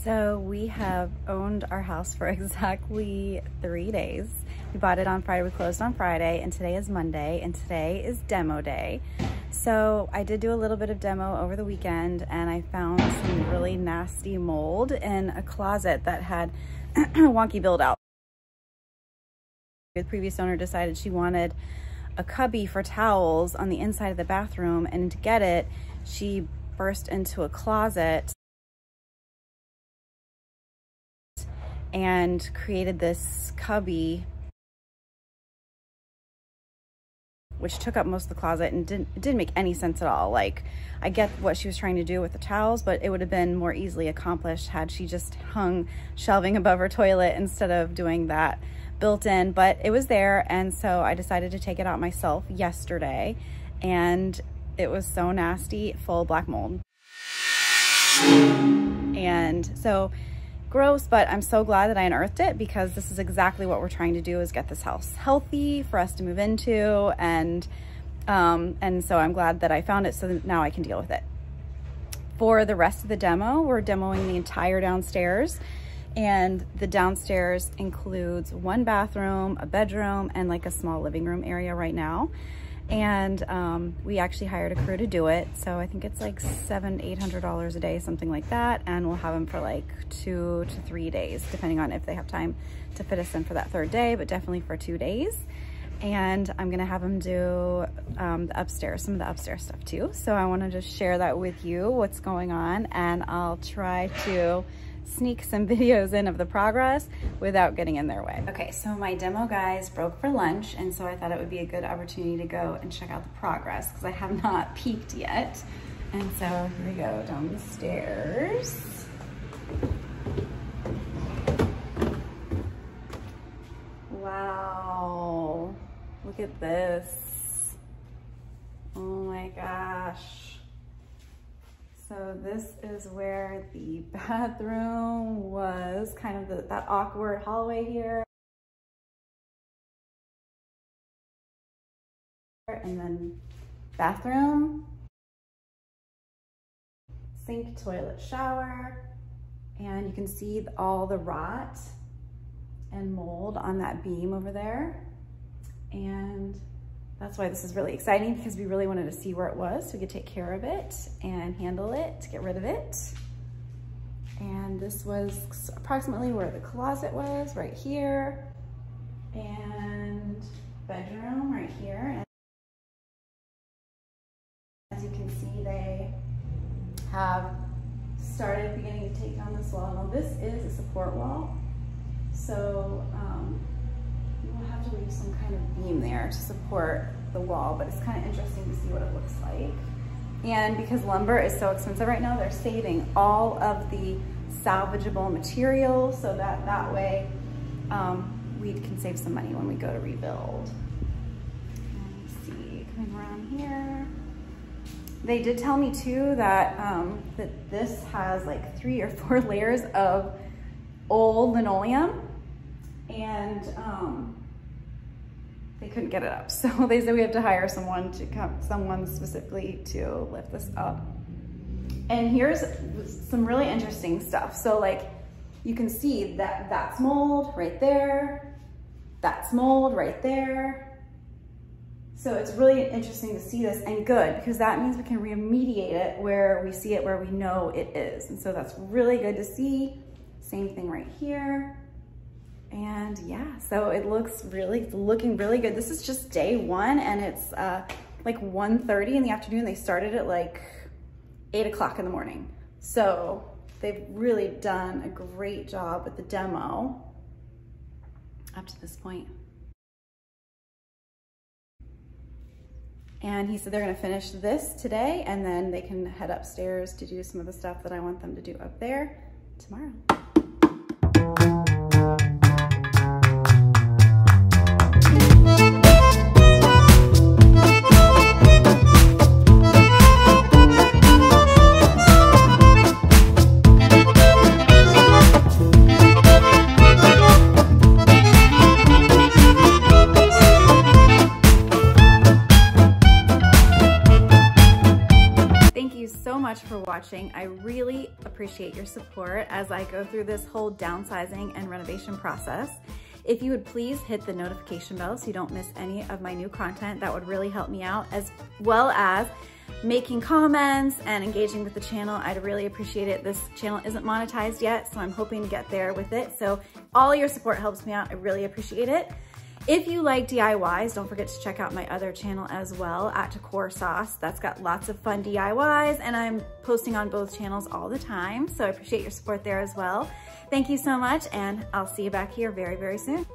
So we have owned our house for exactly 3 days. We bought it on Friday, we closed on Friday, and today is Monday, and today is demo day. So I did do a little bit of demo over the weekend, and I found some really nasty mold in a closet that had wonky build out. The previous owner decided she wanted a cubby for towels on the inside of the bathroom, and to get it, she burst into a closet and created this cubby which took up most of the closet, and it didn't make any sense at all. Like, I get what she was trying to do with the towels, but it would have been more easily accomplished had she just hung shelving above her toilet instead of doing that built in. But it was there, and so I decided to take it out myself yesterday, and it was so nasty, full of black mold. And so gross, but I'm so glad that I unearthed it, because this is exactly what we're trying to do, is get this house healthy for us to move into, and so I'm glad that I found it, so that now I can deal with it. For the rest of the demo, we're demoing the entire downstairs, and the downstairs includes 1 bathroom, a bedroom, and like a small living room area right now. And we actually hired a crew to do it, so I think it's like $700–800 a day, something like that, and we'll have them for like 2 to 3 days, depending on if they have time to fit us in for that 3rd day, but definitely for 2 days. And I'm gonna have them do the upstairs, some of the upstairs stuff too. So I want to just share that with you, what's going on, and I'll try to sneak some videos in of the progress without getting in their way. Okay, so my demo guys broke for lunch, and so I thought it would be a good opportunity to go and check out the progress, because I have not peeked yet. And so here we go, down the stairs. Wow, look at this. Oh my gosh. So this is where the bathroom was, kind of that awkward hallway here. And then bathroom, sink, toilet, shower. And you can see all the rot and mold on that beam over there. And that's why this is really exciting, because we really wanted to see where it was so we could take care of it and handle it to get rid of it. And this was approximately where the closet was, right here, and bedroom right here. And as you can see, they have started beginning to take down this wall. Now this is a support wall, so we'll have to leave some kind of beam there to support the wall, but it's kind of interesting to see what it looks like. And because lumber is so expensive right now, they're saving all of the salvageable materials, so that way we can save some money when we go to rebuild. Let me see, coming around here. They did tell me too that, that this has like 3 or 4 layers of old linoleum, and they couldn't get it up. So they said we have to hire someone specifically to lift this up. And here's some really interesting stuff. So like, you can see that that's mold right there. That's mold right there. So it's really interesting to see this, and good, because that means we can remediate it where we see it, where we know it is. And so that's really good to see. Same thing right here. And yeah, so it looks looking really good. This is just day 1, and it's like 1:30 in the afternoon. They started at like 8 o'clock in the morning. So they've really done a great job with the demo up to this point. And he said they're gonna finish this today, and then they can head upstairs to do some of the stuff that I want them to do up there tomorrow. So much for watching. watching. I really appreciate your support as I go through this whole downsizing and renovation process. If you would please hit the notification bell so you don't miss any of my new content, that would really help me out, as well as making comments and engaging with the channel. I'd really appreciate it. This channel isn't monetized yet, so I'm hoping to get there with it. So all your support helps me out. I really appreciate it. If you like DIYs, don't forget to check out my other channel as well at DecorSauce. That's got lots of fun DIYs, and I'm posting on both channels all the time. So I appreciate your support there as well. Thank you so much, and I'll see you back here very, very soon.